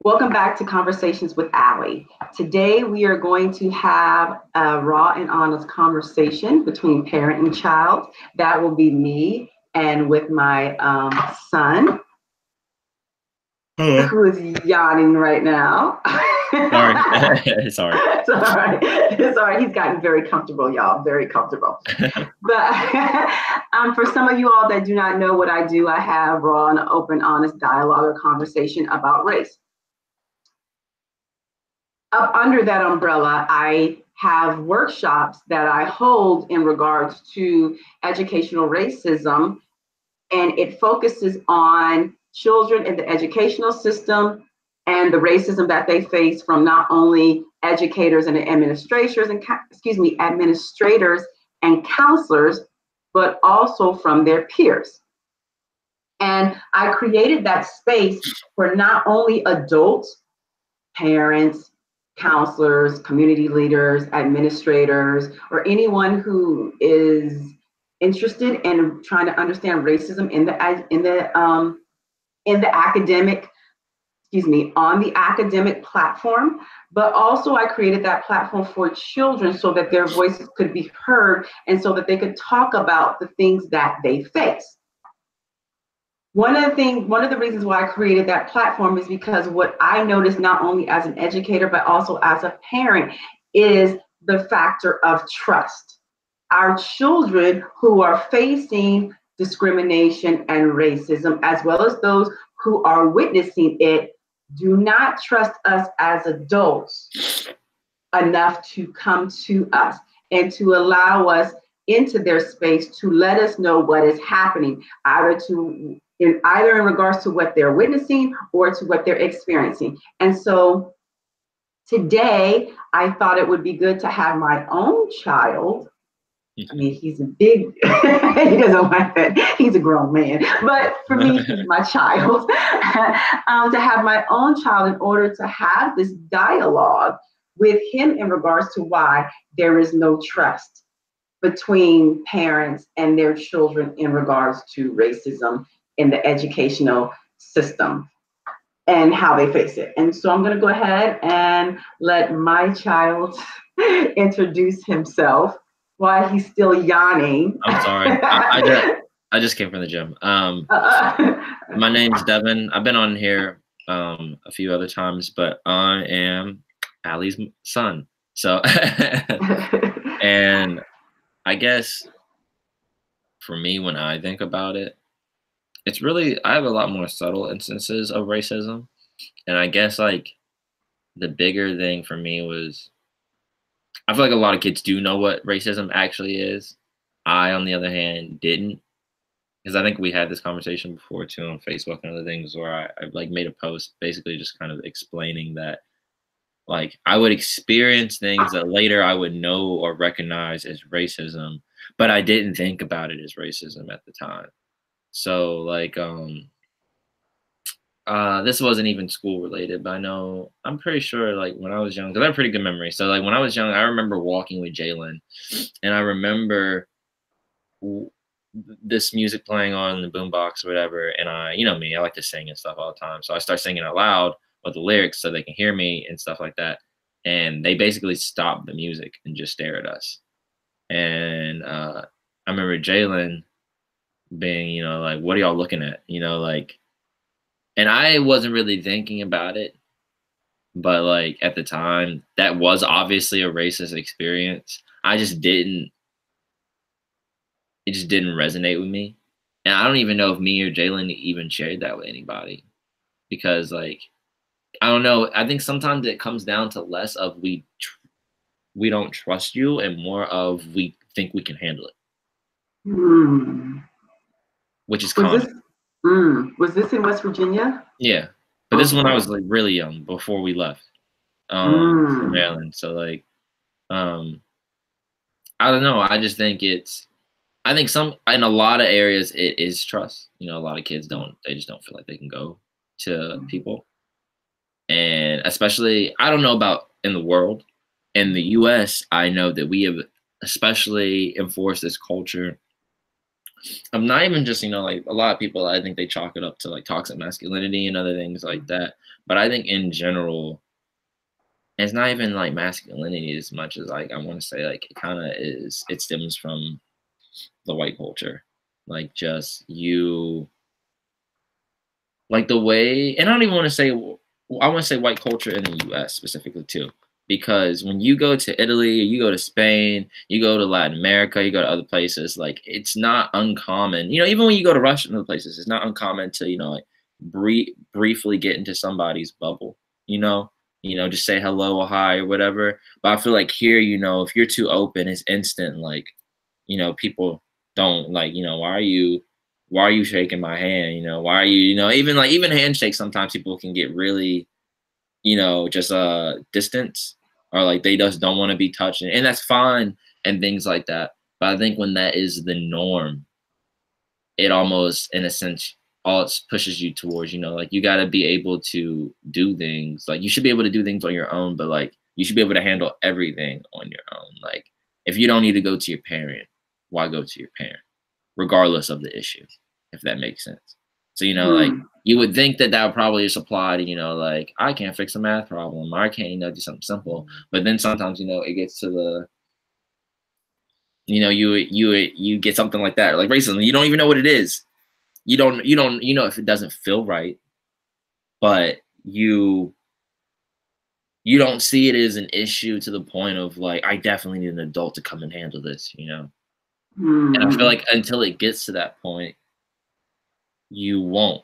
Welcome back to Conversations with Allie. Today we are going to have a raw and honest conversation between parent and child. That will be me and with my son, who is yawning right now. Sorry. Sorry. It's all right. It's all right. He's gotten very comfortable, y'all. Very comfortable. But for some of you all that do not know what I do, I have raw and open, honest dialogue or conversation about race. Up under that umbrella, I have workshops that I hold in regards to educational racism, and it focuses on children in the educational system and the racism that they face from not only educators and administrators and counselors, but also from their peers. And I created that space for not only adults, parents, counselors, community leaders, administrators, or anyone who is interested in trying to understand racism on the academic platform. But also I created that platform for children so that their voices could be heard and so that they could talk about the things that they face. One of the reasons why I created that platform is because what I noticed not only as an educator, but also as a parent is the factor of trust. Our children who are facing discrimination and racism, as well as those who are witnessing it, do not trust us as adults enough to come to us and to allow us into their space to let us know what is happening, either in regards to what they're witnessing or to what they're experiencing. And so today, I thought it would be good to have my own child. I mean, he's a big, he doesn't like that. He's a grown man. But for me, he's my child. To have my own child in order to have this dialogue with him in regards to why there is no trust between parents and their children in regards to racism in the educational system and how they face it. And so I'm going to go ahead and let my child introduce himself while he's still yawning. I'm sorry. I just came from the gym. My name's Devin. I've been on here a few other times, but I am Allie's son. So, and I guess for me, when I think about it, it's really, I have a lot more subtle instances of racism. And I guess like the bigger thing for me was, I feel like a lot of kids do know what racism actually is. I, on the other hand, didn't. Because I think we had this conversation before too on Facebook and other things where I like made a post basically just kind of explaining that like I would experience things that later I would know or recognize as racism, but I didn't think about it as racism at the time. So like this wasn't even school related, but I'm pretty sure like when I was young, because I have pretty good memory. So like when I was young, I remember walking with Jalen, and I remember this music playing on the boombox or whatever. And you know me, I like to sing and stuff all the time. So I start singing out loud with the lyrics so they can hear me and stuff like that. And they basically stopped the music and just stare at us. And I remember Jalen being, you know, like, what are y'all looking at? You know, like, and I wasn't really thinking about it, but like at the time, that was obviously a racist experience. It just didn't resonate with me. And I don't even know if me or Jalen even shared that with anybody, because like, I don't know. I think sometimes it comes down to less of we don't trust you and more of we think we can handle it. Which is common. Was this in West Virginia? Yeah. But this is when I was like really young, before we left from Maryland. So like, I don't know. I just think I think in a lot of areas it is trust. You know, a lot of kids they just don't feel like they can go to people. And especially, I don't know about in the world. In the US, I know that we have especially enforced this culture I'm not even just, like a lot of people, I think they chalk it up to like toxic masculinity and other things like that. But I think in general, it's not even like masculinity as much as like I want to say like it kind of is. It stems from the white culture, like just you, like the way, and I don't even want to say. I want to say white culture in the U.S. specifically too, because when you go to Italy, you go to Spain, you go to Latin America, you go to other places, like it's not uncommon. Even when you go to Russia and other places, it's not uncommon to like briefly get into somebody's bubble. Just say hello or hi or whatever. But I feel like here, if you're too open, it's instant. Like, people don't like, why are you shaking my hand? Why are you, even handshakes, sometimes people can get really, just distance, or like they just don't want to be touched, and that's fine and things like that. But I think when that is the norm, it almost, in a sense, all it pushes you towards, like you got to be able to do things. Like you should be able to do things on your own, but like you should be able to handle everything on your own. Like if you don't need to go to your parent, why go to your parent, regardless of the issue, if that makes sense. So, like you would think that would probably just apply to, like I can't fix a math problem, or I can't, do something simple. But then sometimes, it gets to the, you get something like that, like racism. You don't even know what it is. You don't, if it doesn't feel right, but you don't see it as an issue to the point of like, I definitely need an adult to come and handle this, And I feel like until it gets to that point, you won't.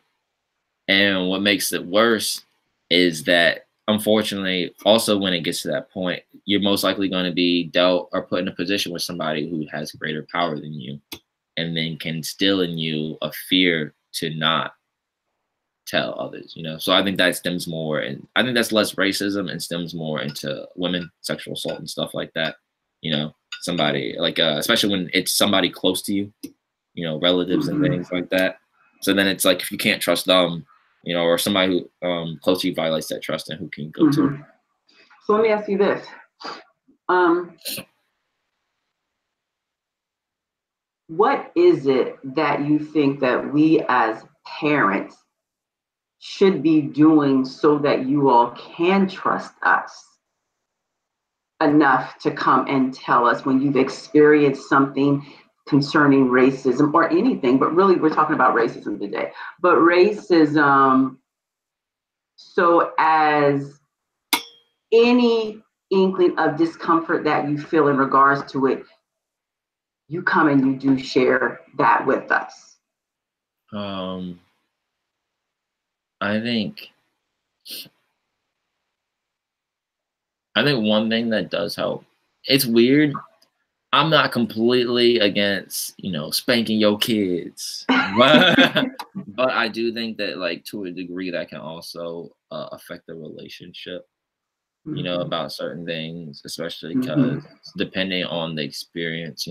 And what makes it worse is that, unfortunately, also when it gets to that point, you're most likely going to be dealt or put in a position with somebody who has greater power than you, and then can instill in you a fear to not tell others, So I think that stems more, and I think that's less racism and stems more into women, sexual assault and stuff like that. Somebody like, especially when it's somebody close to you, relatives and things like that. So then it's like, if you can't trust them, or somebody who close to you violates that trust, and who can you go to? So let me ask you this. What is it that you think that we as parents should be doing so that you all can trust us enough to come and tell us when you've experienced something concerning racism or anything, but really we're talking about racism today. But racism, so as any inkling of discomfort that you feel in regards to it, you come and you do share that with us. I think one thing that does help, it's weird, I'm not completely against, spanking your kids, but I do think that, like, to a degree, that can also affect the relationship, about certain things, especially because depending on the experience,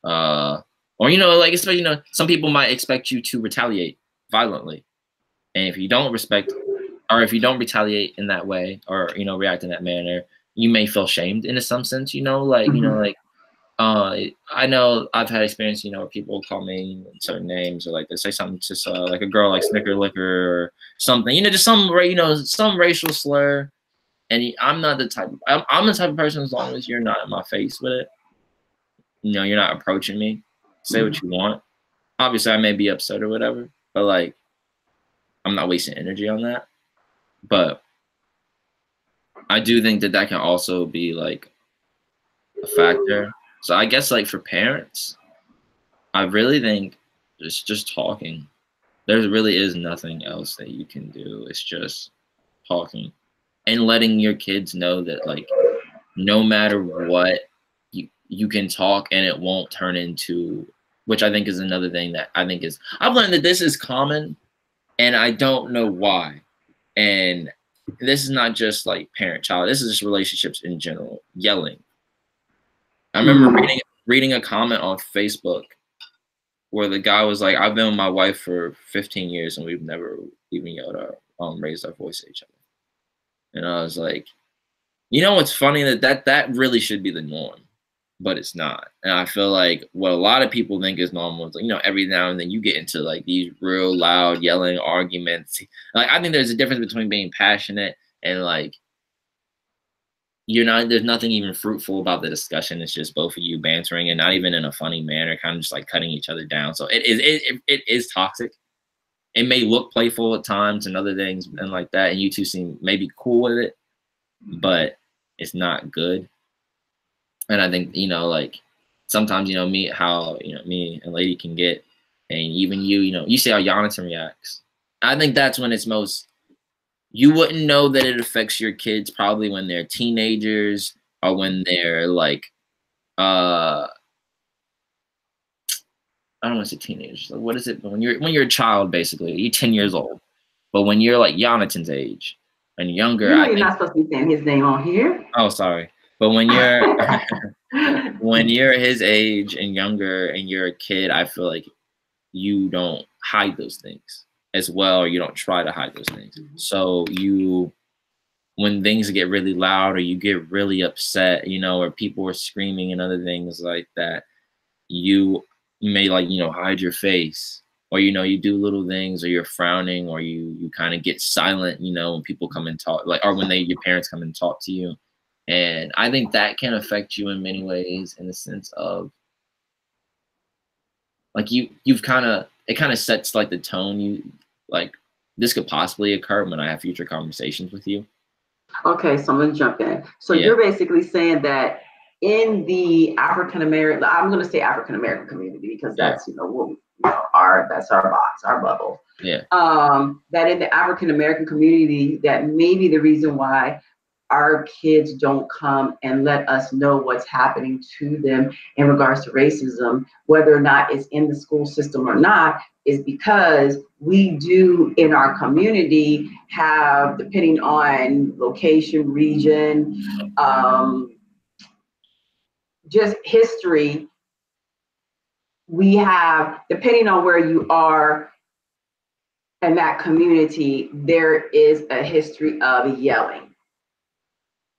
or, like, especially, some people might expect you to retaliate violently. And if you don't respect, or if you don't retaliate in that way, or, react in that manner, you may feel shamed in some sense, like, I know I've had experience, where people call me certain names, or like they say something to like a girl like Snicker Licker or something, just some some racial slur, and I'm not the type. I'm the type of person, as long as you're not in my face with it, you're not approaching me. Say what you want. Obviously, I may be upset or whatever, but like, I'm not wasting energy on that. But I do think that can also be like a factor. So I guess, like, for parents, I really think it's just talking. There really is nothing else that you can do. It's just talking and letting your kids know that, like, no matter what, you can talk and it won't turn into, which I think is another thing that I think is, I've learned that this is common, and I don't know why. And this is not just like parent-child. This is just relationships in general. Yelling. I remember reading a comment on Facebook where the guy was like, "I've been with my wife for 15 years and we've never even yelled or raised our voice at each other." And I was like, what's funny, that really should be the norm. but it's not. And I feel like what a lot of people think is normal is, like, you know, every now and then you get into like these real loud yelling arguments. Like, I think there's a difference between being passionate and like you're not, there's nothing even fruitful about the discussion. It's just both of you bantering and not even in a funny manner, kind of just like cutting each other down. So it is toxic. It may look playful at times and other things and like that, and you two seem maybe cool with it, but it's not good. And I think, you know, like sometimes, you know, me and Lady can get, and even you know, you see how Jonathan reacts. I think that's when it's most, you wouldn't know that it affects your kids probably when they're teenagers or when they're like, I don't want to say teenagers. Like, what is it? When you're a child, basically, you're 10 years old. But when you're like Jonathan's age and younger, You know I you're think, not supposed to be saying his name on here. oh, sorry. But when you're when you're his age and younger and you're a kid, I feel like you don't hide those things as well, or you don't try to hide those things. So you, when things get really loud or you get really upset, you know, or people are screaming and other things like that, you may, like, you know, hide your face, or, you know, you do little things, or you're frowning, or you kind of get silent, you know, when people come and talk, like, or when your parents come and talk to you. And I think that can affect you in many ways, in the sense of like you've kind of, it kind of sets like the tone. You like, this could possibly occur when I have future conversations with you. Okay, so I'm gonna jump in. So Yeah. you're basically saying that in the African American, I'm gonna say African American community because that's, you know, what, you know, that's our box, our bubble. Yeah. That in the African American community, that maybe the reason why our kids don't come and let us know what's happening to them in regards to racism, whether or not it's in the school system or not, is because we do in our community have, depending on location, region, just history, we have, depending on where you are in that community, there is a history of yelling.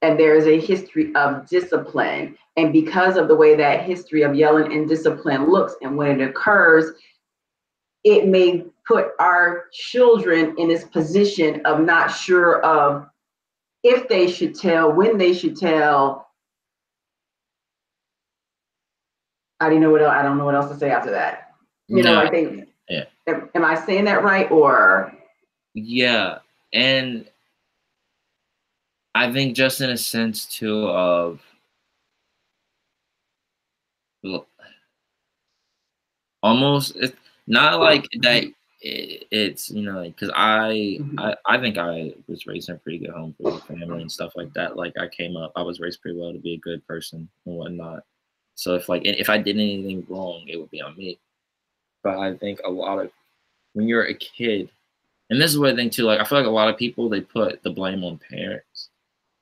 And there is a history of discipline. And because of the way that history of yelling and discipline looks, and when it occurs, it may put our children in this position of not sure of if they should tell, when they should tell. I don't know what else to say after that. You know, I think, yeah. Am I saying that right? Or yeah. And I think just in a sense too of, almost, it's not like that it's, you know, because I think I was raised in a pretty good home, pretty good family and stuff like that. Like, I was raised pretty well to be a good person and whatnot. So if I did anything wrong, it would be on me. But I think a lot of, when you're a kid, and this is what I think too, like, I feel like a lot of people, they put the blame on parents,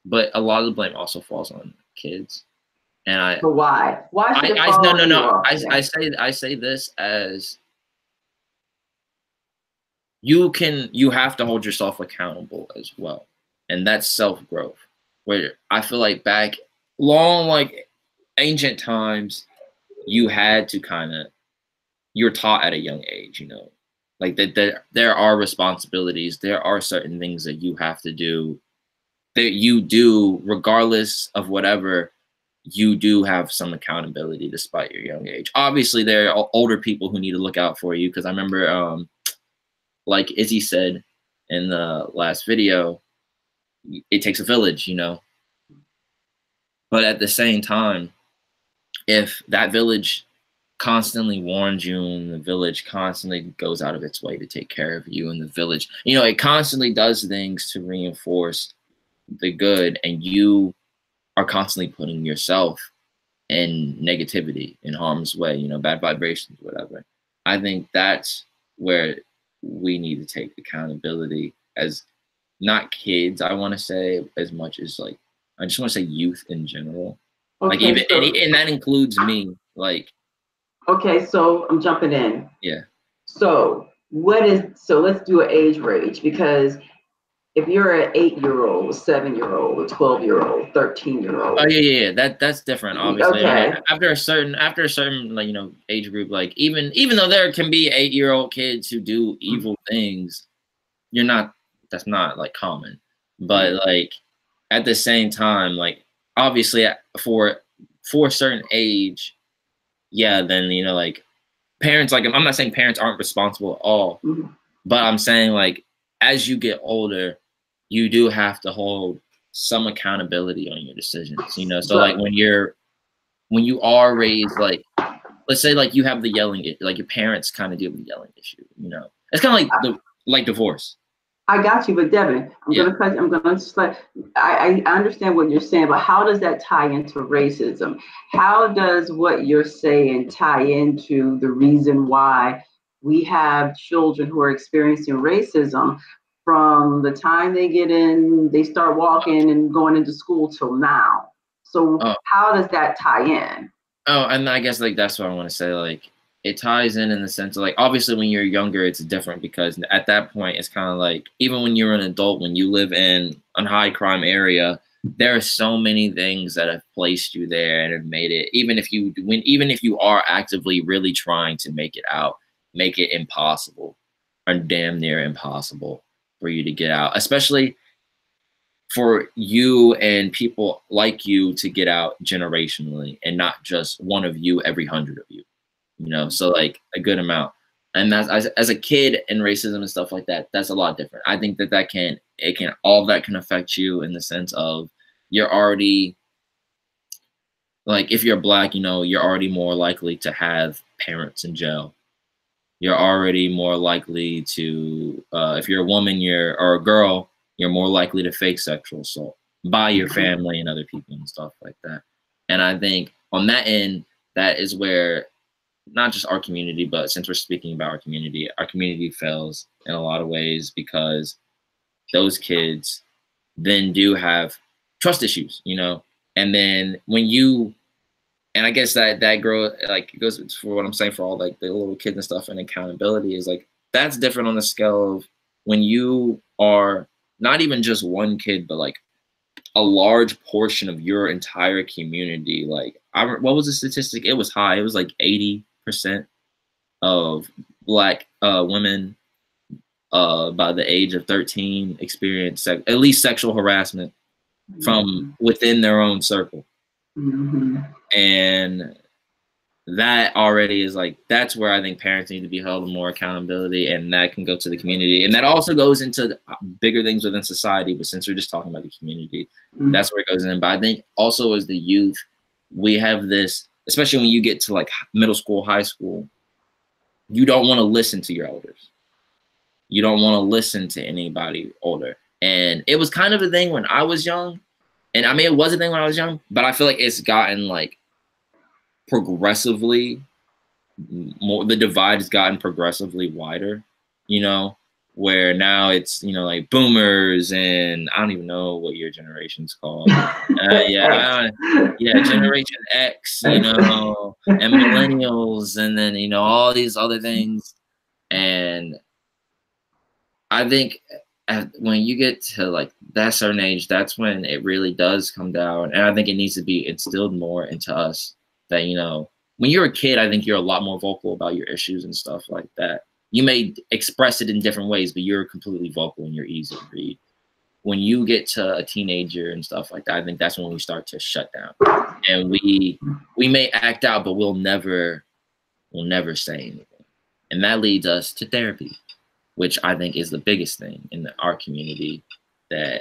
but a lot of the blame also falls on kids. And but why? Why should it fall no, on you? I say this as, you have to hold yourself accountable as well. And that's self-growth. Where I feel like back long, like ancient times, you had to you're taught at a young age, you know, like that there are responsibilities, there are certain things that you have to do, that you do regardless of whatever. You do have some accountability despite your young age. Obviously, there are older people who need to look out for you, because I remember, like Izzy said in the last video, it takes a village, you know. But at the same time, if that village constantly warns you, and the village constantly goes out of its way to take care of you, and the village, you know, it constantly does things to reinforce the good, and you are constantly putting yourself in negativity, in harm's way, you know, bad vibrations, whatever. I think that's where we need to take accountability as, not kids, I want to say, as much as like, I just want to say youth in general. Like, Okay, and that includes me. Like, okay, so I'm jumping in. yeah. So let's do an age range, because if you're an 8-year-old, 7-year-old, a 12-year-old, 13-year-old. Oh yeah. That's different, obviously. Okay. After a certain like, you know, age group, like even though there can be 8-year-old kids who do evil things, that's not like common. But like at the same time, like obviously for a certain age, yeah, then, you know, like parents, like I'm not saying parents aren't responsible at all, but I'm saying like as you get older, you do have to hold some accountability on your decisions, you know. So like when you are raised, like let's say like you have the yelling, like your parents kind of deal with the yelling issue, you know. It's kind of like divorce. I got you, but Devin, I'm gonna just like I understand what you're saying, but how does that tie into racism? How does what you're saying tie into the reason why we have children who are experiencing racism from the time they start walking and going into school till now? So how does that tie in? Oh, and I guess like that's what I want to say. Like it ties in the sense of like obviously when you're younger it's different because at that point it's kind of like even when you're an adult, when you live in a high crime area, there are so many things that have placed you there and have made it, even if you are actively really trying to make it out, make it impossible or damn near impossible for you to get out, especially for you and people like you to get out generationally and not just one of you every 100 of you, you know. So like a good amount. And that's as a kid and racism and stuff like that, that's a lot different. I think all that can affect you in the sense of you're already like, if you're black, you know, you're already more likely to have parents in jail. You're already more likely to if you're a woman or a girl, you're more likely to face sexual assault by your family and other people and stuff like that. And I think on that end, that is where not just our community, but since we're speaking about our community fails in a lot of ways because those kids then do have trust issues, you know. And then and I guess that grow like it goes for what I'm saying for all like the little kids and stuff, and accountability is like that's different on the scale of when you are not even just one kid, but like a large portion of your entire community. Like what was the statistic? It was high. It was like 80% of black women by the age of 13 experience at least sexual harassment from within their own circle. And that already is like, that's where I think parents need to be held more accountability, and that can go to the community. And that also goes into bigger things within society. But since we're just talking about the community, that's where it goes in. But I think also as the youth, we have this, especially when you get to like middle school, high school, you don't want to listen to your elders. You don't want to listen to anybody older. And it was kind of a thing when I was young. And I mean, it was a thing when I was young, but I feel like it's gotten like progressively more, the divide has gotten progressively wider, you know, where now it's, you know, like boomers and I don't even know what your generation's called. Generation X, you know, and millennials, and then, you know, all these other things. And I think when you get to like that certain age, that's when it really does come down. And I think it needs to be instilled more into us that, you know, when you're a kid, I think you're a lot more vocal about your issues and stuff like that. You may express it in different ways, but you're completely vocal and you're easy to read. When you get to a teenager and stuff like that, I think that's when we start to shut down. And we may act out, but we'll never say anything. And that leads us to therapy, which I think is the biggest thing in our community,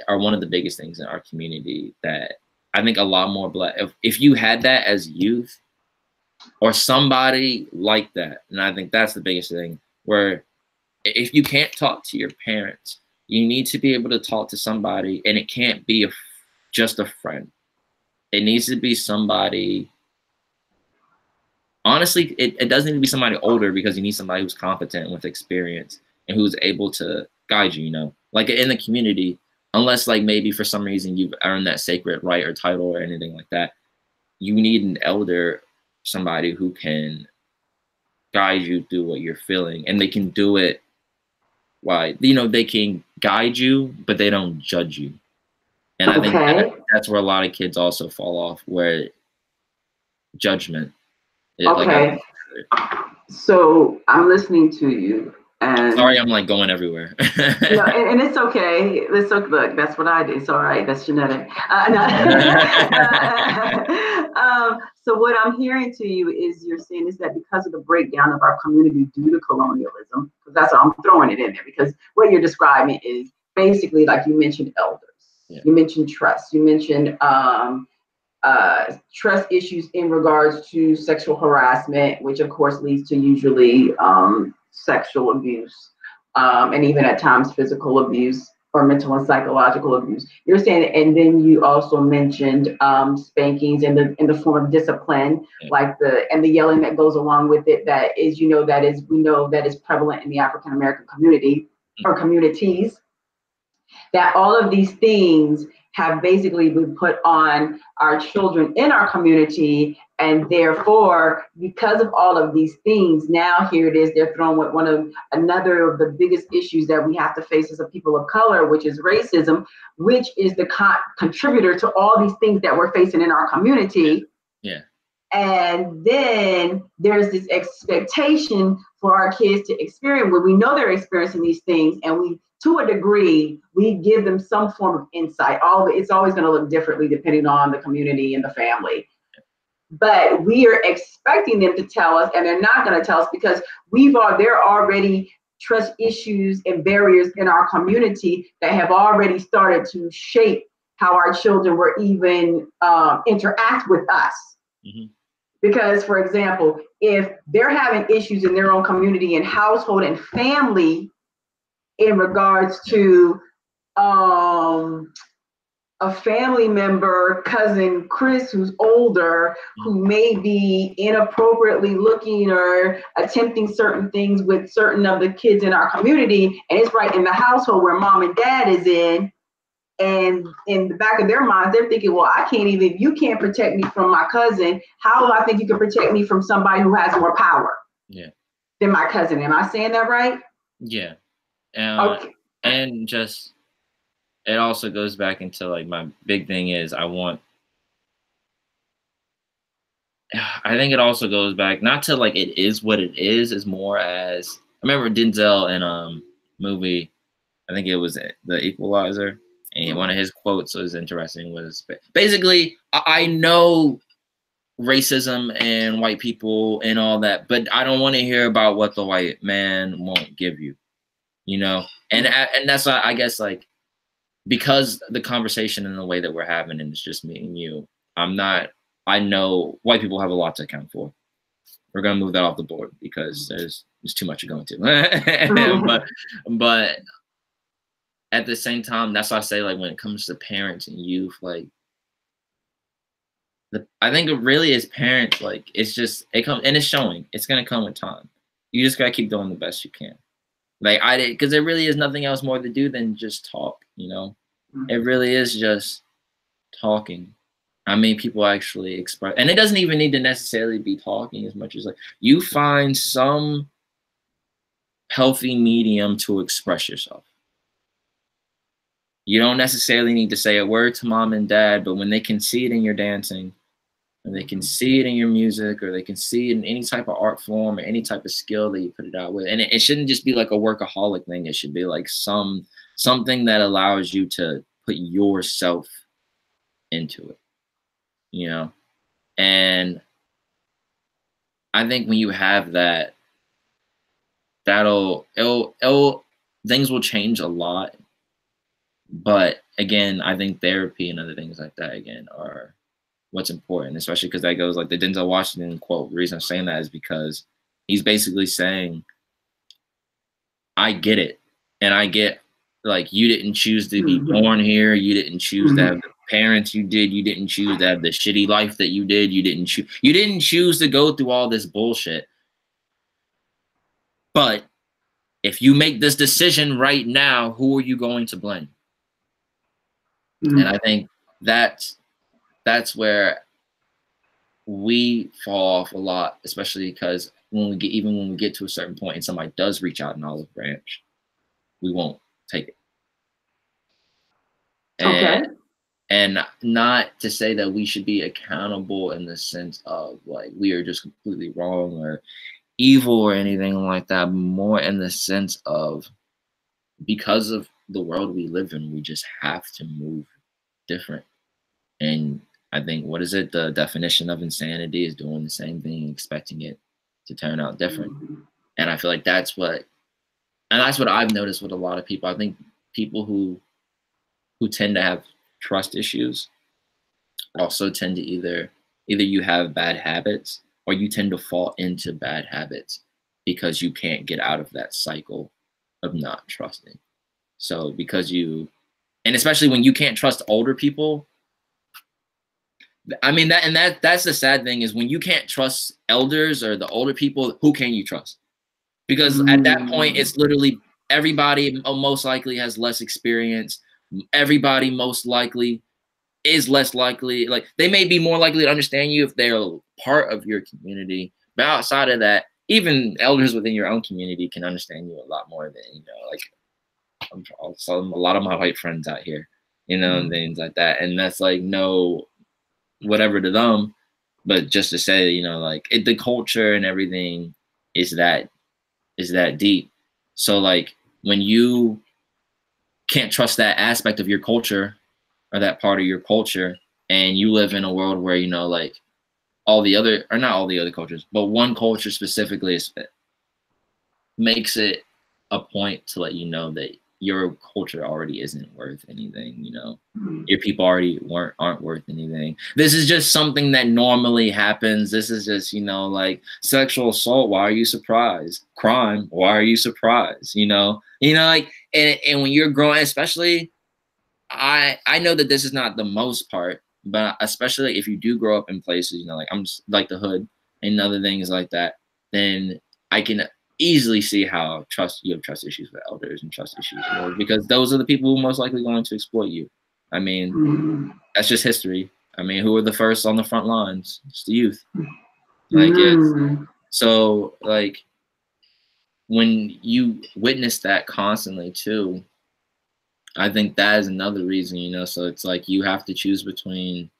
one of the biggest things in our community that I think a lot more black, if you had that as youth or somebody like that, and I think that's the biggest thing, where if you can't talk to your parents, you need to be able to talk to somebody, and it can't be just a friend. It needs to be somebody. Honestly, it doesn't need to be somebody older, because you need somebody who's competent with experience and who's able to guide you, you know, like in the community, unless like maybe for some reason you've earned that sacred right or title or anything like that, you need an elder, somebody who can guide you through what you're feeling, and they can do it why, you know, they can guide you, but they don't judge you. And I think Okay. that's where a lot of kids also fall off, where judgment. Like, Okay. So I'm listening to you, sorry, and I'm like going everywhere. no, and it's okay. Let's look. That's what I do. It's all right. That's genetic. So what I'm hearing to you is you're saying is that because of the breakdown of our community due to colonialism, because that's I'm throwing it in there because what you're describing is basically like you mentioned elders, Yeah. you mentioned trust, you mentioned trust issues in regards to sexual harassment, which of course leads to usually sexual abuse, and even at times physical abuse or mental and psychological abuse. You're saying, and then you also mentioned spankings in the form of discipline, Yeah. like the yelling that goes along with it. That is, we know that is prevalent in the African American community or communities. That all of these things have basically been put on our children in our community. And therefore, because of all of these things, now here it is, they're thrown with another of the biggest issues that we have to face as a people of color, which is racism, which is the contributor to all these things that we're facing in our community. Yeah. And then there's this expectation for our kids to experience when we know they're experiencing these things, and we, to a degree, we give them some form of insight. It's always going to look differently depending on the community and the family. But we are expecting them to tell us, and they're not going to tell us because there are already trust issues and barriers in our community that have already started to shape how our children will even interact with us. Mm-hmm. Because, for example, if they're having issues in their own community and household and family in regards to a family member, cousin Chris, who's older, who may be inappropriately looking or attempting certain things with certain of the kids in our community, and it's right in the household where mom and dad is in, and in the back of their minds, they're thinking, well, if you can't protect me from my cousin, how do I think you can protect me from somebody who has more power than my cousin? Am I saying that right? Yeah. Okay. And just, it also goes back into like my big thing is I think it also goes back, not to like it is what it is more as, I remember Denzel in movie, I think it was The Equalizer, and one of his quotes was interesting, was basically, I know racism and white people and all that, but I don't want to hear about what the white man won't give you, you know? And that's why I guess, like, because the conversation and the way that we're having it is just me and you, I know white people have a lot to account for. We're gonna move that off the board because there's too much to go into. but at the same time, that's why I say, like, when it comes to parents and youth, like, I think it really is parents, like, it's just, it comes, and it's showing, it's gonna come with time. You just gotta keep doing the best you can. Like, because there really is nothing else more to do than just talk, you know? It really is just talking. I mean, people actually express, and it doesn't even need to necessarily be talking as much as, like, you find some healthy medium to express yourself. You don't necessarily need to say a word to mom and dad, but when they can see it in your dancing, and they can see it in your music, or they can see it in any type of art form or any type of skill that you put it out with. And it shouldn't just be like a workaholic thing. It should be like something that allows you to put yourself into it, you know? And I think when you have that, things will change a lot. But again, I think therapy and other things like that, again, are what's important, especially because that goes like the Denzel Washington quote. The reason I'm saying that is because he's basically saying, I get it. And I get, like, you didn't choose to be born here. You didn't choose to have the parents you did. You didn't choose to have the shitty life that you did. You didn't choose to go through all this bullshit. But if you make this decision right now, who are you going to blame? And I think that's where we fall off a lot, especially because when we get to a certain point and somebody does reach out an olive branch, we won't take it. Okay. And not to say that we should be accountable in the sense of like we are just completely wrong or evil or anything like that, more in the sense of because of the world we live in, we just have to move different. And I think, what is it? The definition of insanity is doing the same thing, expecting it to turn out different. And I feel like that's what I've noticed with a lot of people. I think people who tend to have trust issues also tend to either you have bad habits or you tend to fall into bad habits because you can't get out of that cycle of not trusting. So because and especially when you can't trust older people, I mean that's the sad thing is when you can't trust elders or the older people, who can you trust? Because at that point, it's literally everybody most likely has less experience. Everybody most likely is less likely, like they may be more likely to understand you if they're part of your community. But outside of that, even elders within your own community can understand you a lot more than, like a lot of my white friends out here, and things like that. And that's like no whatever to them, but just to say, like the culture and everything is that deep. So like when you can't trust that aspect of your culture or that part of your culture, and you live in a world where like all the other, or not all the other cultures, but one culture specifically makes it a point to let you know that your culture already isn't worth anything. Your people already aren't worth anything. This is just something that normally happens. This is just like sexual assault. Why are you surprised? Crime. Why are you surprised? Like and when you're growing, especially. I know that this is not the most part, but especially if you do grow up in places, like I'm just like the hood and other things like that, then I can easily see how you have trust issues with elders and trust issues because those are the people who are most likely going to exploit you. I mean, that's just history. I mean, who are the first on the front lines? It's the youth. Like so like when you witness that constantly too, I think that is another reason, so it's like you have to choose between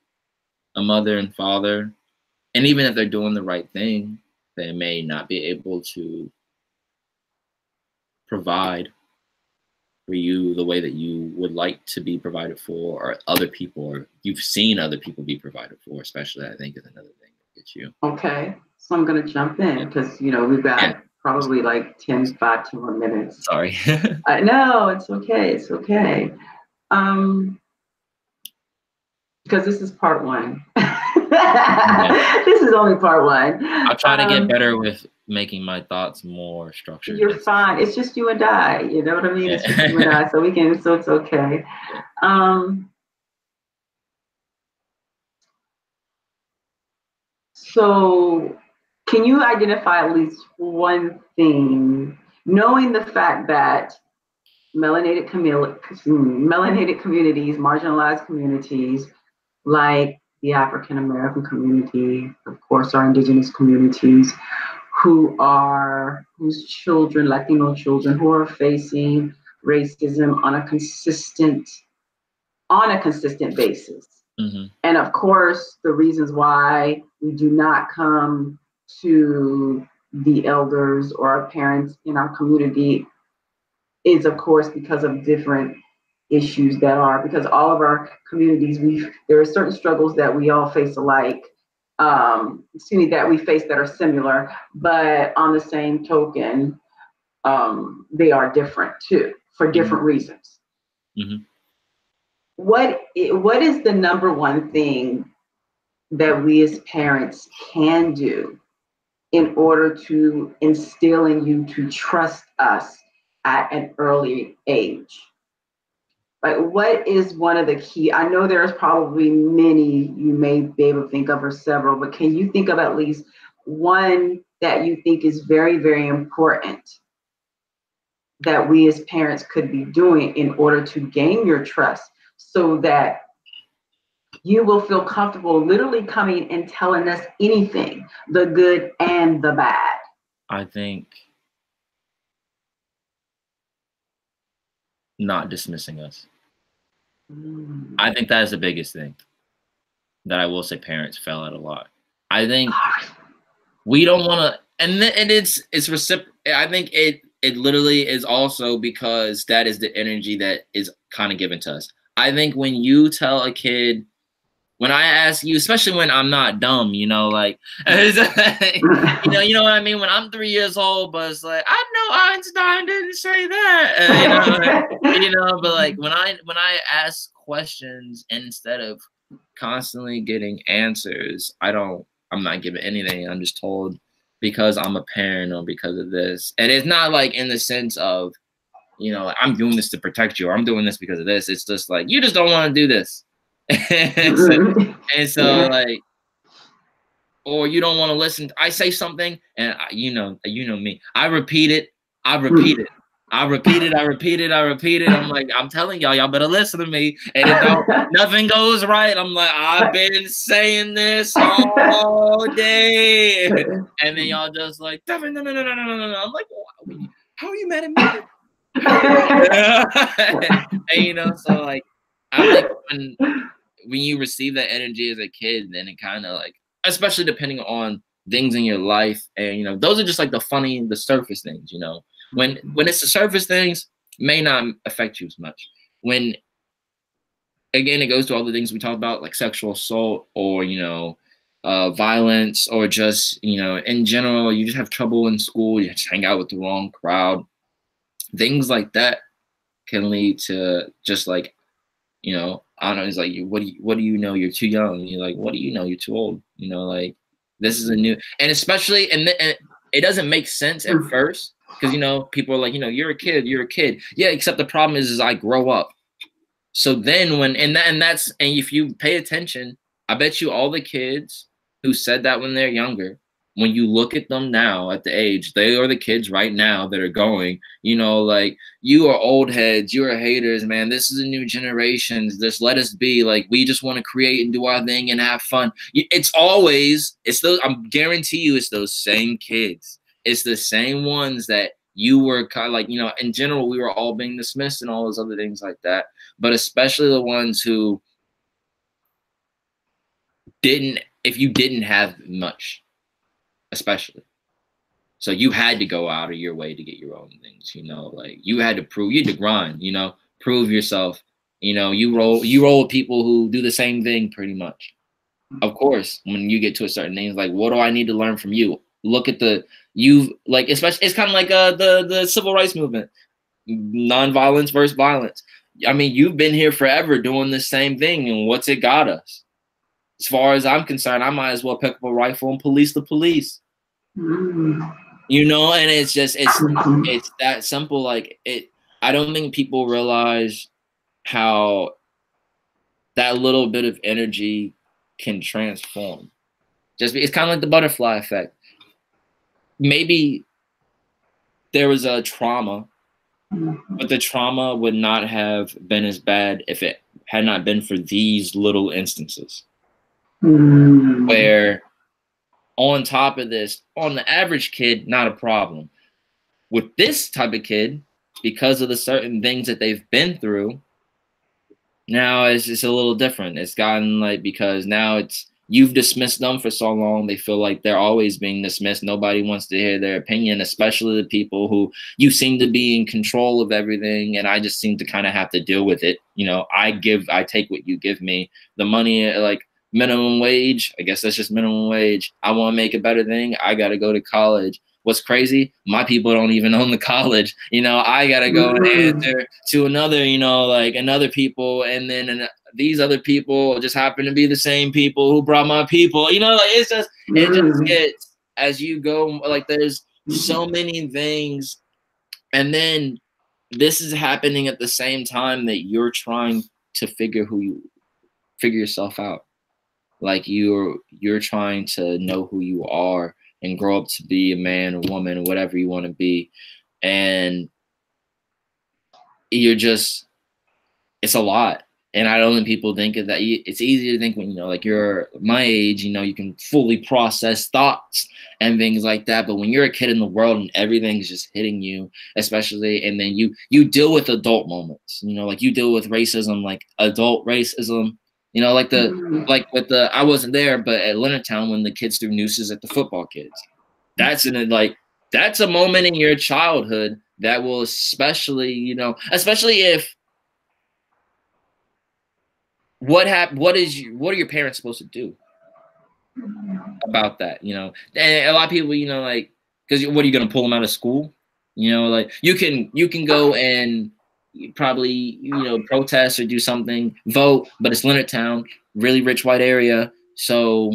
a mother and father. And even if they're doing the right thing, they may not be able to provide for you the way that you would like to be provided for, or other people, or you've seen other people be provided for, especially, I think, is another thing that gets you. Okay. So I'm going to jump in because, we've got probably like 10 more minutes. Sorry. No, it's okay. It's okay. Because this is part one. This is only part one. I'll try to get better with making my thoughts more structured. You're fine. It's just you and I. You know what I mean? It's just you and I. So it's okay. So can you identify at least one thing, knowing the fact that melanated communities, marginalized communities, like the African American community, of course, our indigenous communities, whose children, Latino children, who are facing racism on a consistent basis. Mm-hmm. And of course, the reasons why we do not come to the elders or our parents in our community is, of course, because of different issues because all of our communities, there are certain struggles that we all face alike, that we face that are similar, but on the same token, they are different too, for different reasons. Mm-hmm. What is the number one thing that we as parents can do in order to instill in you to trust us at an early age? Like, what is one of the key? I know there's probably many you may be able to think of, or several, but can you think of at least one that you think is very, very important that we as parents could be doing in order to gain your trust so that you will feel comfortable literally coming and telling us anything, the good and the bad? I think not dismissing us. I think that is the biggest thing that I will say parents fail at a lot. I think we don't want to, and it's reciprocal. I think it literally is also because that is the energy that is kind of given to us. I think when you tell a kid, when I ask you, especially when I'm not dumb, you know, like, you know what I mean? When I'm 3 years old, but it's like, I know Einstein didn't say that, but like when I ask questions instead of constantly getting answers, I'm not giving anything. I'm just told because I'm a parent or because of this. And it's not like in the sense of, I'm doing this to protect you, or I'm doing this because of this. It's just like, you just don't want to do this. and so like, or you don't want to listen. I say something and you know me. I repeat it. I repeat it. I repeat it. I repeat it. I repeat it. I'm like, I'm telling y'all better listen to me. And if nothing goes right, I'm like, I've been saying this all day. And then y'all just like, no. I'm like, how are you mad at me? And so like, I think when you receive that energy as a kid, then it kind of like, especially depending on things in your life, and those are just like the surface things. When it's the surface things, may not affect you as much. When again, it goes to all the things we talk about, like sexual assault or violence, or just in general, you just have trouble in school, you just hang out with the wrong crowd. Things like that can lead to just like, I don't know, it's like, what do you know? You're too young. You're like, what do you know? You're too old. Like, this is a new, and especially, and it doesn't make sense at first because, people are like, you're a kid. Yeah, except the problem is I grow up. So then and if you pay attention, I bet you all the kids who said that when they're younger, when you look at them now at the age, they are the kids right now that are going, like, you are old heads, you are haters, man. This is a new generation. Just let us be. Like, we just want to create and do our thing and have fun. It's those, I guarantee you, it's those same kids. It's the same ones that you were kind of like, in general, we were all being dismissed and all those other things like that. But especially the ones who if you didn't have much, especially. So you had to go out of your way to get your own things, like you had to grind, prove yourself. You roll with people who do the same thing pretty much. Of course, when you get to a certain age, like, what do I need to learn from you? Look at especially, it's kind of like the civil rights movement, nonviolence versus violence. I mean, you've been here forever doing the same thing, and what's it got us? As far as I'm concerned, I might as well pick up a rifle and police the police. And it's just it's that simple. Like, I don't think people realize how that little bit of energy can transform. It's kind of like the butterfly effect. Maybe there was a trauma, but the trauma would not have been as bad if it had not been for these little instances. Where on top of this, on the average kid, not a problem. With this type of kid, because of the certain things that they've been through, now it's just a little different. It's gotten like, because now you've dismissed them for so long, they feel like they're always being dismissed. Nobody wants to hear their opinion, especially the people who you seem to be in control of everything, and I just seem to kind of have to deal with it. I take what you give me. The money, like minimum wage, I guess that's just minimum wage. I want to make a better thing, I got to go to college. What's crazy, my people don't even own the college. I got to go and answer to another, another people, and then these other people just happen to be the same people who brought my people. Like, it just gets, as you go, like, there's so many things. And then this is happening at the same time that you're trying to figure yourself out. Like, you're trying to know who you are and grow up to be a man or woman, whatever you want to be. And it's a lot. And I don't think people think of that. It's easy to think when, you know, like you're my age, you know, you can fully process thoughts and things like that. But when you're a kid in the world and everything's just hitting you, especially, and then you deal with adult moments, you know, like you deal with racism, like adult racism, you know, like like with the, I wasn't there, but at Leonardtown when the kids threw nooses at the football kids, that's that's a moment in your childhood that will especially, you know, especially if, what are your parents supposed to do about that, you know? And a lot of people, you know, like, because what are you going to pull them out of school, you know? Like you can go and probably, you know, protest or do something, vote, but it's Leonardtown, really rich white area, so,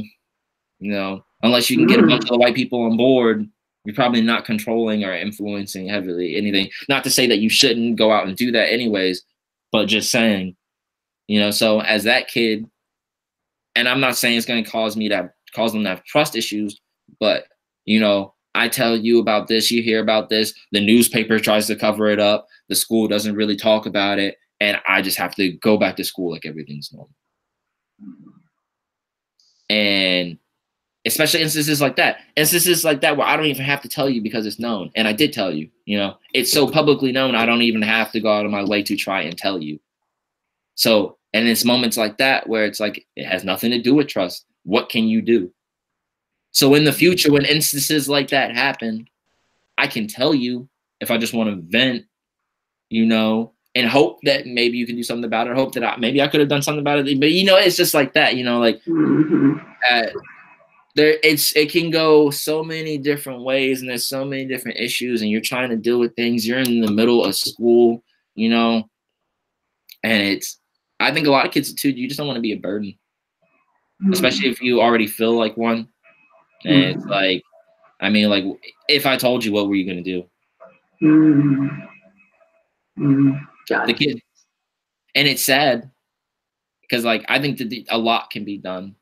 you know, unless you can get a bunch of white people on board, you're probably not controlling or influencing heavily anything. Not to say that you shouldn't go out and do that anyways, but just saying, you know. So as that kid, and I'm not saying it's going to cause them to have trust issues, but, you know, I tell you about this, you hear about this, the newspaper tries to cover it up, the school doesn't really talk about it, and I just have to go back to school like everything's normal. And especially instances like that where I don't even have to tell you because it's known, and I did tell you, you know, it's so publicly known, I don't even have to go out of my way to try and tell you. So, and it's moments like that where it's like, it has nothing to do with trust. What can you do? So in the future, when instances like that happen, I can tell you if I just want to vent, you know, and hope that maybe you can do something about it. Hope that maybe I could have done something about it. But, you know, it's just like that, you know, like it can go so many different ways, and there's so many different issues, and you're trying to deal with things. You're in the middle of school, you know, and I think a lot of kids too, you just don't want to be a burden, especially if you already feel like one. And it's like, I mean, like, if I told you, what were you going to do? The kid. And it's sad because, like, I think that a lot can be done.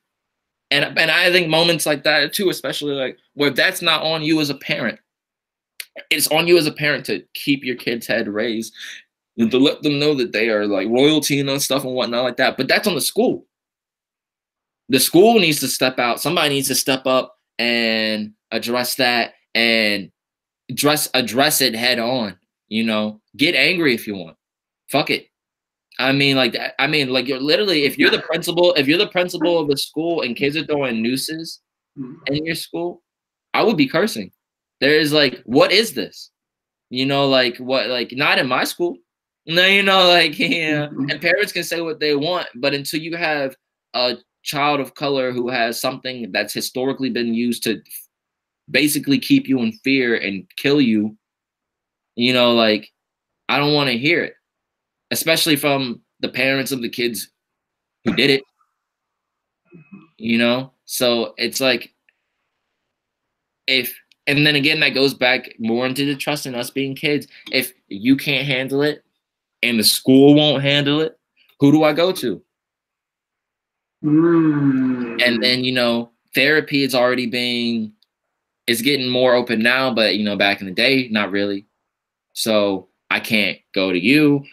And I think moments like that too, especially like where that's not on you as a parent. It's on you as a parent to keep your kid's head raised and to let them know that they are like royalty and stuff and whatnot like that. But that's on the school. The school needs to step out. Somebody needs to step up and address that and address it head on. You know, get angry if you want. Fuck it. I mean, like, you're literally, if you're the principal of the school and kids are throwing nooses in your school, I would be cursing. There is like, what is this? You know, like, what, like, not in my school. No, you know, like, yeah. And parents can say what they want, but until you have a child of color who has something that's historically been used to basically keep you in fear and kill you, you know, like, I don't want to hear it, especially from the parents of the kids who did it, you know? So it's like, and then again, that goes back more into the trust in us being kids. If you can't handle it and the school won't handle it, who do I go to? And then, you know, therapy is it's getting more open now, but, you know, back in the day, not really. So I can't go to you.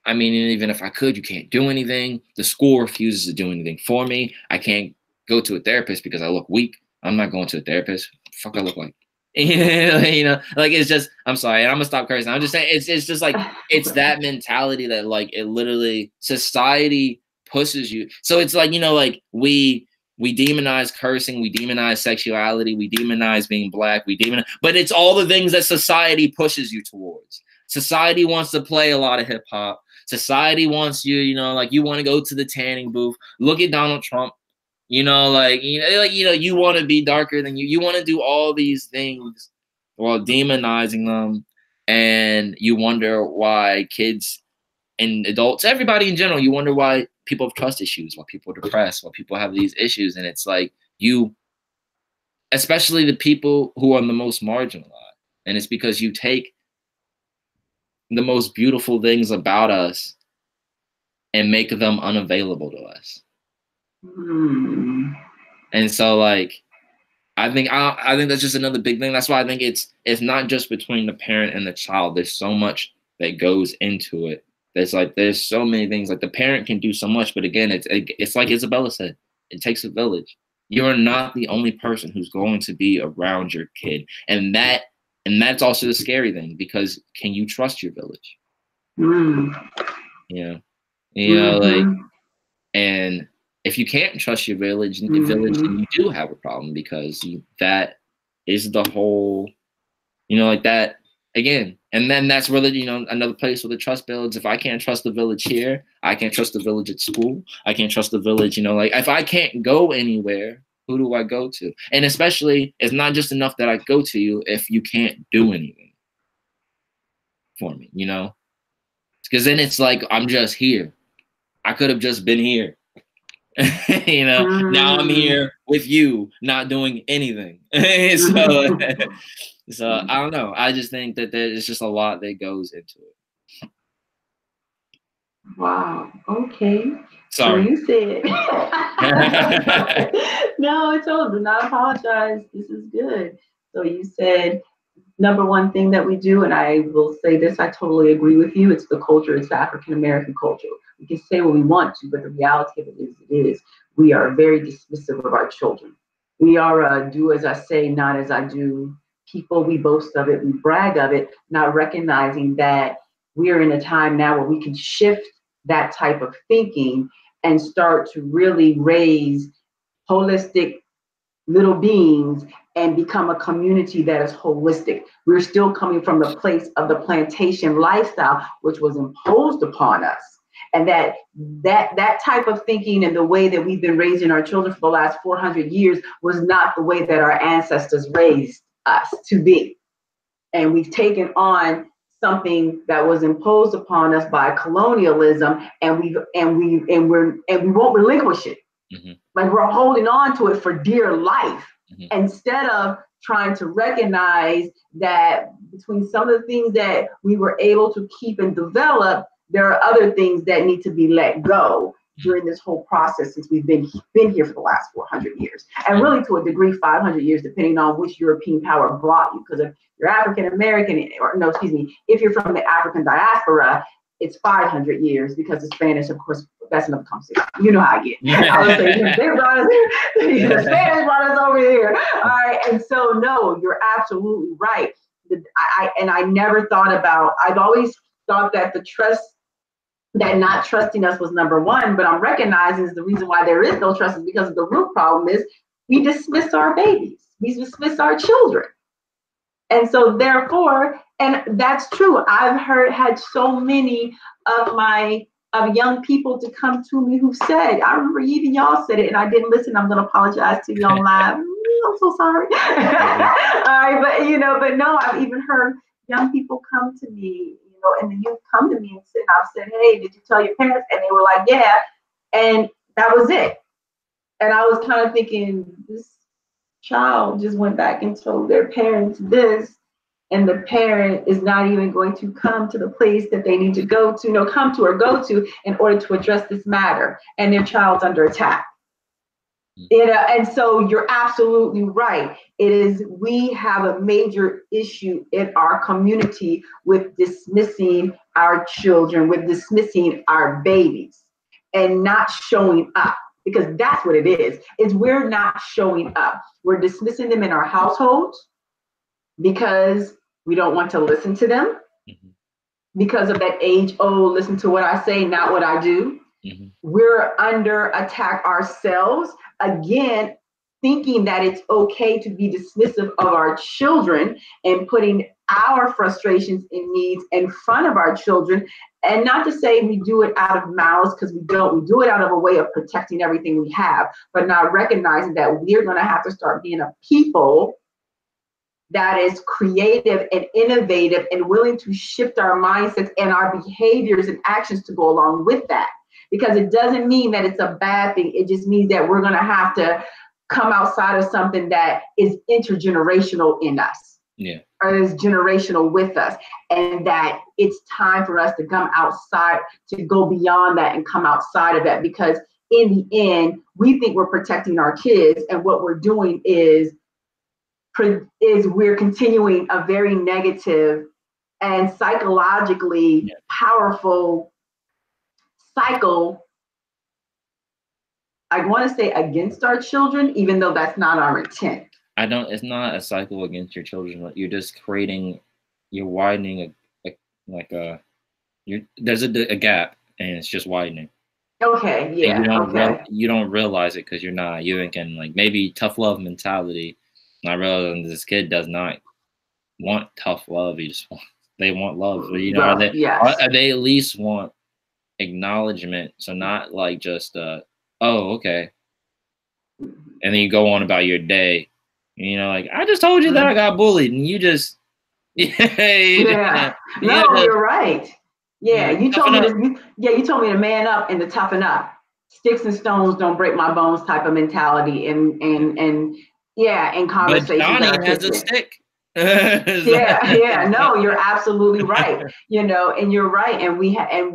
I mean, even if I could, you can't do anything. The school refuses to do anything for me. I can't go to a therapist because I look weak. I'm not going to a therapist. Fuck, I look like. You know, like, it's just, I'm sorry, and I'm gonna stop cursing. I'm just saying, it's just like, it's that mentality that, like, it literally, society pushes you. So it's like, you know, like, we demonize cursing, we demonize sexuality, we demonize being black, but it's all the things that society pushes you towards. Society wants to play a lot of hip hop. Society wants you, you know, like, you want to go to the tanning booth. Look at Donald Trump. You know, like, you want to be darker than you. You want to do all these things while demonizing them, and you wonder why kids and adults, everybody in general, you wonder why people have trust issues, why people are depressed, why people have these issues, and it's like, especially the people who are the most marginalized, and it's because you take the most beautiful things about us and make them unavailable to us. And so, like, I think that's just another big thing. That's why I think it's not just between the parent and the child. There's so much that goes into it there's so many things. Like the parent can do so much, but again, it's like Isabella said, it takes a village. You're not the only person who's going to be around your kid, and that's also the scary thing, because can you trust your village? Mm. Yeah, like, Mm-hmm. and if you can't trust your village, then Mm-hmm. you do have a problem, because that is the whole, like that again. And then that's where another place where the trust builds. If I can't trust the village here, I can't trust the village at school. I can't trust the village, like if I can't go anywhere, who do I go to? And especially, it's not just enough that I go to you if you can't do anything for me, because then it's like, I'm just here. I could have just been here. Now I'm Mm. here with you, not doing anything. So, so I don't know. I just think that there's just a lot that goes into it. Wow. Okay. So Sorry. you said no, it's all. Do not apologize. This is good. So you said number one thing that we do, and I will say this, I totally agree with you. It's the culture. It's the African American culture. We can say what we want to, but the reality of it is we are very dismissive of our children. We are do as I say, not as I do. People, we boast of it, we brag of it, not recognizing that we are in a time now where we can shift that type of thinking and start to really raise holistic little beings and become a community that is holistic. We're still coming from the place of the plantation lifestyle, which was imposed upon us. And that type of thinking and the way that we've been raising our children for the last 400 years was not the way that our ancestors raised us to be. And we've taken on something that was imposed upon us by colonialism, and we won't relinquish it. Mm-hmm. Like we're holding on to it for dear life, Mm-hmm. instead of trying to recognize that between some of the things that we were able to keep and develop, there are other things that need to be let go during this whole process, since we've been here for the last 400 years, and really to a degree 500 years, depending on which European power brought you. Because if you're African American, or no, excuse me, if you're from the African diaspora, it's 500 years, because the Spanish, of course, that's another conversation. You know how I get. I would say they brought us here, the Spanish brought us over here. All right, and so no, you're absolutely right. I never thought about. I've always thought that that not trusting us was number one, but I'm recognizing is the reason why there is no trust is because the root problem is we dismiss our babies, we dismiss our children. And so therefore, and that's true. I've had so many of young people to come to me who said, I remember even y'all said it and I didn't listen. I'm going to apologize to you on live. I'm so sorry. All right, but no, I've even heard young people come to me, and the youth come to me and I've said, hey, did you tell your parents? And they were like, yeah. And that was it. And I was kind of thinking, this child just went back and told their parents this, and the parent is not even going to come to the place that they need to go to, come to or go to in order to address this matter, and their child's under attack. And so you're absolutely right. We have a major issue in our community with dismissing our children, with dismissing our babies, and not showing up. Because that's what it is we're not showing up. We're dismissing them in our households because we don't want to listen to them, because of that age, listen to what I say, not what I do. We're under attack ourselves, again, thinking that it's okay to be dismissive of our children and putting our frustrations and needs in front of our children. And not to say we do it out of malice, because we don't. We do it out of a way of protecting everything we have, but not recognizing that we're going to have to start being a people that is creative and innovative and willing to shift our mindsets and our behaviors and actions to go along with that. Because it doesn't mean that it's a bad thing. It just means that we're going to have to come outside of something that is intergenerational in us. Yeah. Or is generational with us. And that it's time for us to come outside, to go beyond that and come outside of that. Because in the end, we think we're protecting our kids, and what we're doing is we're continuing a very negative and psychologically powerful cycle, I want to say, against our children, even though that's not our intent. It's not a cycle against your children. You're just you're widening there's a gap, and it's just widening. Okay, yeah, and you don't realize it because you're not. You're thinking like maybe tough love mentality. And I realize this kid does not want tough love. They want love. You know, they at least want acknowledgement. So not like just oh, okay. And then you go on about your day. You know, like, I just told you that I got bullied, and you just yeah. No, you're right. Yeah, you told me to. Yeah, you told me to man up and to toughen up. Sticks and stones don't break my bones type of mentality, and yeah, in conversations. But Johnny has a stick. yeah. No, you're absolutely right. You know, and you're right. And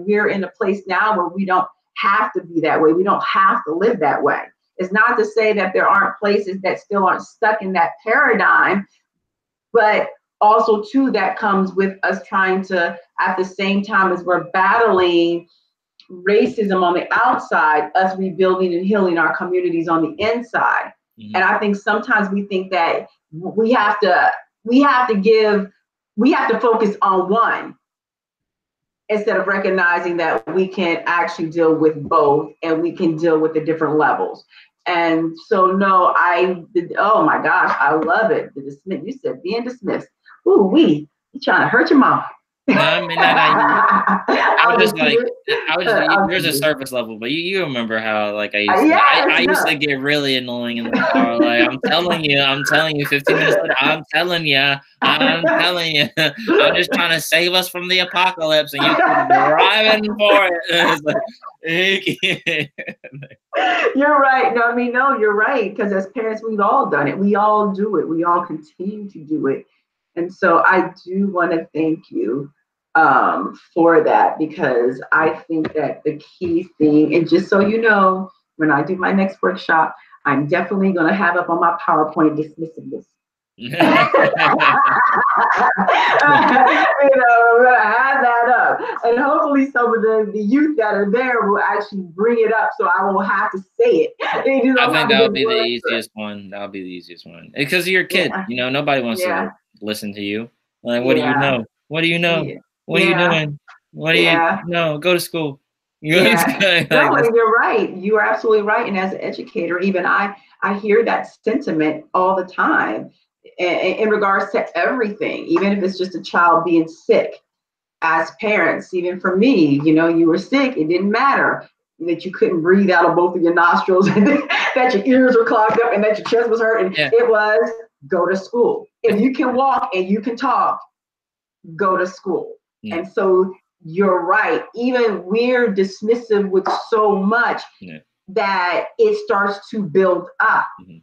we're in a place now where we don't have to be that way. We don't have to live that way. It's not to say that there aren't places that still aren't stuck in that paradigm, but also too, that comes with us trying to, at the same time as we're battling racism on the outside, us rebuilding and healing our communities on the inside. Mm-hmm. And I think sometimes we think that we have to focus on one instead of recognizing that we can actually deal with both, and we can deal with the different levels. And so, no, oh my gosh, I love it. You said being dismissed. Ooh, you trying to hurt your mom. No, I mean, I was just there's a surface level, but you remember how like I used to get really annoying in the car. Like, I'm telling you, 15 minutes later, I'm telling you, I'm just trying to save us from the apocalypse, and you keep driving for it. You're right. No, I mean, no, you're right. Because as parents, we've all done it. We all do it. We all continue to do it. And so I do want to thank you for that, because I think that the key thing, and just so you know, when I do my next workshop, I'm definitely going to have up on my PowerPoint dismissiveness. I'm going to have that up, and hopefully some of the youth that are there will actually bring it up, so I won't have to say it. I think that'll be the easiest one. That'll be the easiest one, because you're a kid. You know, nobody wants to listen to you. Like, what do you know? What do you know? What are you doing? What do you know? Go to school. No, you're right. You are absolutely right. And as an educator, even I hear that sentiment all the time in regards to everything, even if it's just a child being sick. As parents, even for me, you know, you were sick, it didn't matter that you couldn't breathe out of both of your nostrils, and that your ears were clogged up, and that your chest was hurting. It was go to school. If you can walk and you can talk, go to school. And so you're right. Even we're dismissive with so much that it starts to build up. Mm-hmm.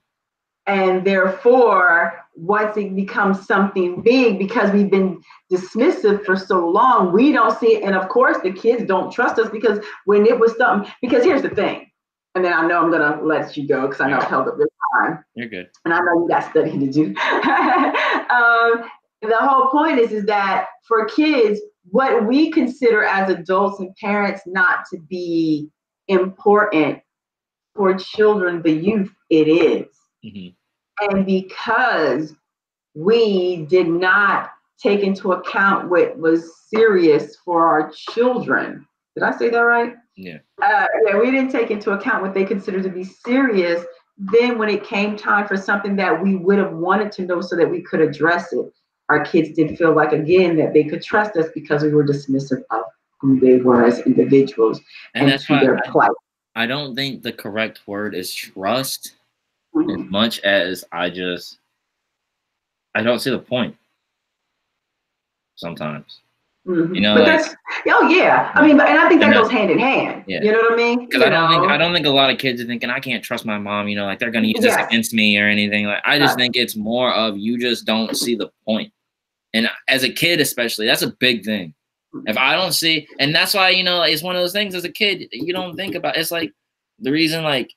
And therefore, once it becomes something big, because we've been dismissive for so long, we don't see it. And of course, the kids don't trust us, because when it was something, because here's the thing, and then I know I'm going to let you go because I know I've held up this time. You're good. And I know you got studying to do. The whole point is that for kids, what we consider as adults and parents not to be important, for children, the youth, it is. Mm-hmm. And because we did not take into account what was serious for our children, did I say that right? Yeah. We didn't take into account what they considered to be serious. Then when it came time for something that we would have wanted to know so that we could address it, our kids didn't feel like, again, that they could trust us, because we were dismissive of who they were as individuals and that's to their plight. I don't think the correct word is trust, as much as I don't see the point sometimes. Mm-hmm. You know, but that's I mean, and I think that goes hand in hand. Yeah. You know what I mean? Because I don't think a lot of kids are thinking, I can't trust my mom. You know, like they're going to use this against me or anything. Like, I just think it's more of you just don't see the point. And as a kid, especially, that's a big thing. If I don't see, and that's why, you know, it's one of those things as a kid you don't think about. It's like the reason, like,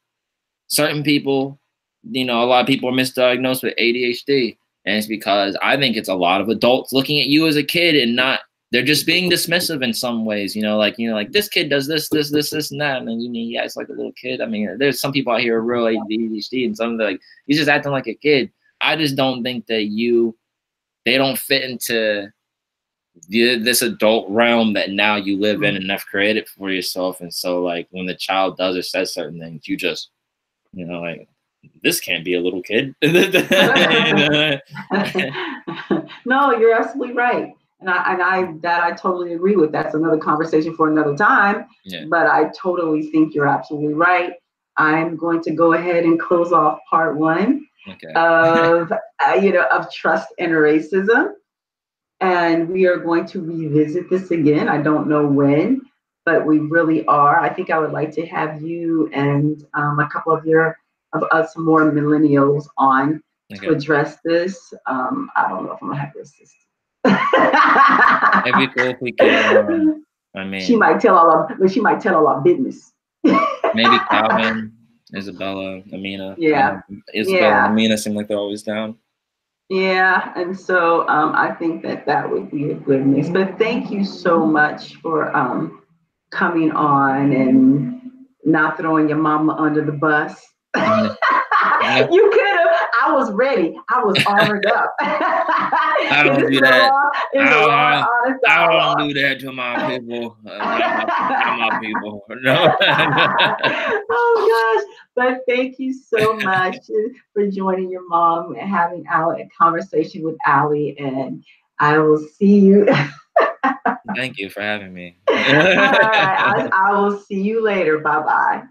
certain people, you know, a lot of people are misdiagnosed with ADHD, and it's because I think it's a lot of adults looking at you as a kid and not they're just being dismissive in some ways, like this kid does this and that, and then he acts like a little kid. I mean, there's some people out here who are real ADHD, and some of them, like, he's just acting like a kid. I just don't think that they don't fit into this adult realm that now you live in and have created for yourself. And so, like, when the child does or says certain things, you just, like, this can't be a little kid. No, you're absolutely right. And I totally agree with. That's another conversation for another time. Yeah. But I totally think you're absolutely right. I'm going to go ahead and close off part 1 of of trust and racism. And we are going to revisit this again. I don't know when, but we really are. I think I would like to have you and a couple of us more millennials on to address this. I don't know if I'm gonna have this. It'd be cool if we could. I mean, she might tell all our business. Maybe Calvin, Isabella, Amina. Yeah. Isabella and Amina seem like they're always down. Yeah, and so I think that would be a good mix. But thank you so much for coming on and not throwing your mama under the bus. Yeah. You could have. I was ready. I was armored up. I don't do that. I don't do that to my people. Not my people. No. Oh gosh. But thank you so much for joining your mom and having a conversation with Allie. And I will see you. Thank you for having me. All right. I will see you later. Bye-bye.